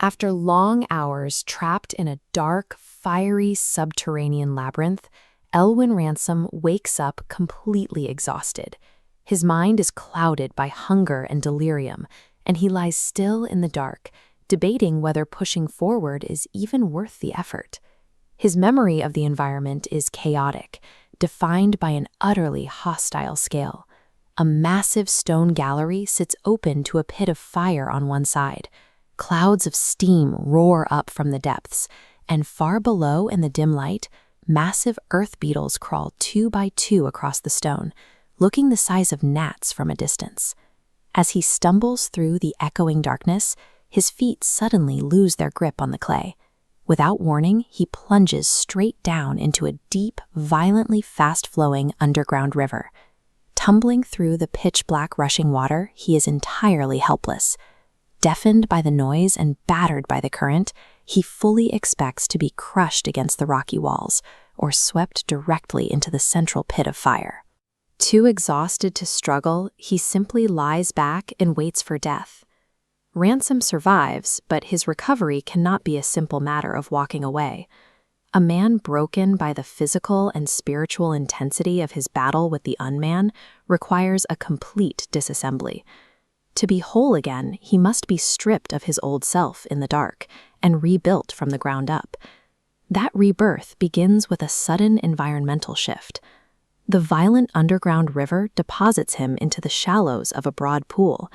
After long hours trapped in a dark, fiery subterranean labyrinth, Elwyn Ransom wakes up completely exhausted. His mind is clouded by hunger and delirium, and he lies still in the dark, debating whether pushing forward is even worth the effort. His memory of the environment is chaotic, defined by an utterly hostile scale. A massive stone gallery sits open to a pit of fire on one side. Clouds of steam roar up from the depths, and far below in the dim light, massive earth beetles crawl 2 by 2 across the stone, looking the size of gnats from a distance. As he stumbles through the echoing darkness, his feet suddenly lose their grip on the clay. Without warning, he plunges straight down into a deep, violently fast-flowing underground river. Tumbling through the pitch-black rushing water, he is entirely helpless. Deafened by the noise and battered by the current, he fully expects to be crushed against the rocky walls or swept directly into the central pit of fire. Too exhausted to struggle, he simply lies back and waits for death. Ransom survives, but his recovery cannot be a simple matter of walking away. A man broken by the physical and spiritual intensity of his battle with the unman requires a complete disassembly. To be whole again, he must be stripped of his old self in the dark and rebuilt from the ground up. That rebirth begins with a sudden environmental shift. The violent underground river deposits him into the shallows of a broad pool.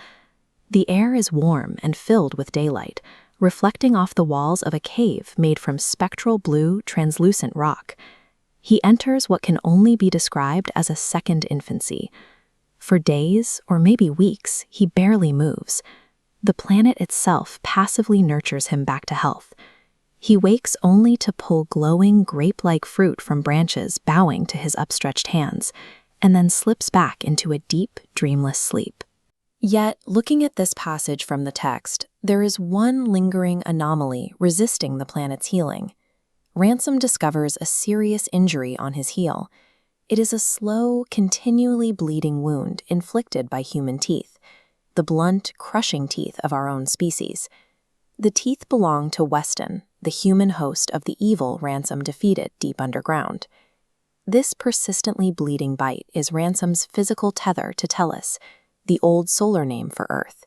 The air is warm and filled with daylight, reflecting off the walls of a cave made from spectral blue, translucent rock. He enters what can only be described as a second infancy. For days, or maybe weeks, he barely moves. The planet itself passively nurtures him back to health. He wakes only to pull glowing, grape-like fruit from branches bowing to his upstretched hands, and then slips back into a deep, dreamless sleep. Yet, looking at this passage from the text, there is one lingering anomaly resisting the planet's healing. Ransom discovers a serious injury on his heel. It is a slow, continually bleeding wound inflicted by human teeth, the blunt, crushing teeth of our own species. The teeth belong to Weston, the human host of the evil Ransom defeated deep underground. This persistently bleeding bite is Ransom's physical tether to Tellus, the old solar name for Earth.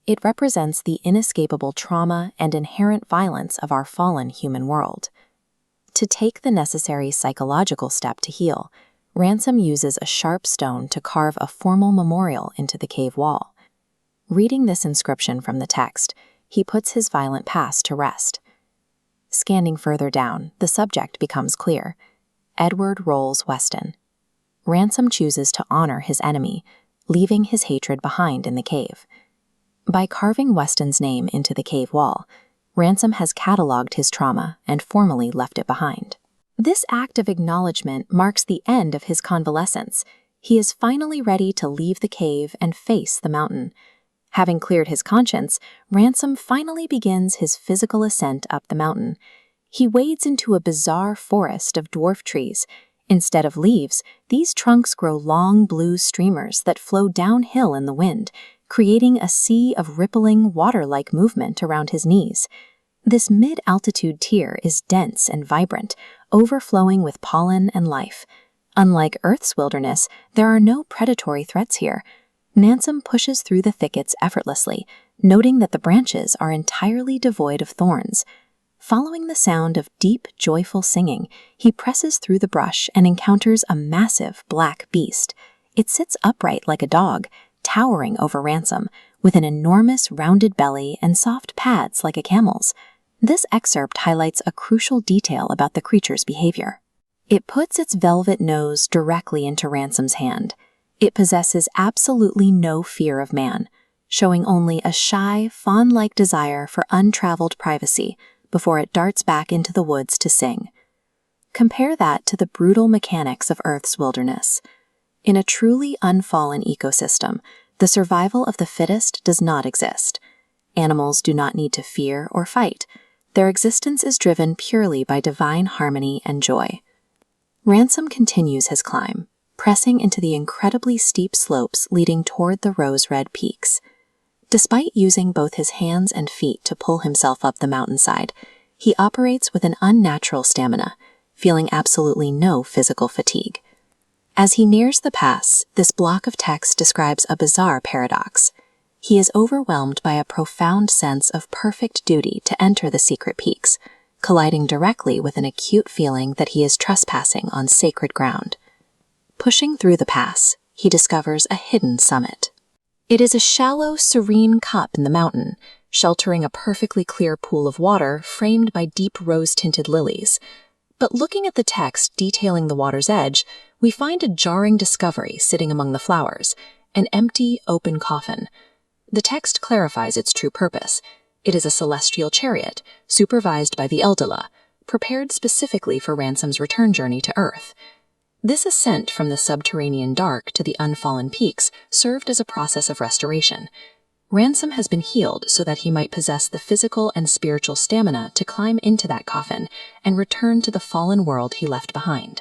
It represents the inescapable trauma and inherent violence of our fallen human world. To take the necessary psychological step to heal, Ransom uses a sharp stone to carve a formal memorial into the cave wall. Reading this inscription from the text, he puts his violent past to rest. Scanning further down, the subject becomes clear: Edward Rolls Weston. Ransom chooses to honor his enemy, leaving his hatred behind in the cave. By carving Weston's name into the cave wall, Ransom has cataloged his trauma and formally left it behind. This act of acknowledgement marks the end of his convalescence. He is finally ready to leave the cave and face the mountain. Having cleared his conscience, Ransom finally begins his physical ascent up the mountain. He wades into a bizarre forest of dwarf trees. Instead of leaves, these trunks grow long blue streamers that flow downhill in the wind, creating a sea of rippling, water-like movement around his knees. This mid-altitude tier is dense and vibrant, overflowing with pollen and life. Unlike Earth's wilderness, there are no predatory threats here. Ransom pushes through the thickets effortlessly, noting that the branches are entirely devoid of thorns. Following the sound of deep, joyful singing, he presses through the brush and encounters a massive black beast. It sits upright like a dog, towering over Ransom, with an enormous rounded belly and soft pads like a camel's. This excerpt highlights a crucial detail about the creature's behavior. It puts its velvet nose directly into Ransom's hand. It possesses absolutely no fear of man, showing only a shy, fawn-like desire for untraveled privacy before it darts back into the woods to sing. Compare that to the brutal mechanics of Earth's wilderness. In a truly unfallen ecosystem, the survival of the fittest does not exist. Animals do not need to fear or fight. Their existence is driven purely by divine harmony and joy. Ransom continues his climb, pressing into the incredibly steep slopes leading toward the rose-red peaks. Despite using both his hands and feet to pull himself up the mountainside, he operates with an unnatural stamina, feeling absolutely no physical fatigue. As he nears the pass, this block of text describes a bizarre paradox. He is overwhelmed by a profound sense of perfect duty to enter the secret peaks, colliding directly with an acute feeling that he is trespassing on sacred ground. Pushing through the pass, he discovers a hidden summit. It is a shallow, serene cup in the mountain, sheltering a perfectly clear pool of water framed by deep rose-tinted lilies. But looking at the text detailing the water's edge, we find a jarring discovery sitting among the flowers, an empty, open coffin. The text clarifies its true purpose. It is a celestial chariot, supervised by the Eldila, prepared specifically for Ransom's return journey to Earth. This ascent from the subterranean dark to the unfallen peaks served as a process of restoration. Ransom has been healed so that he might possess the physical and spiritual stamina to climb into that coffin and return to the fallen world he left behind.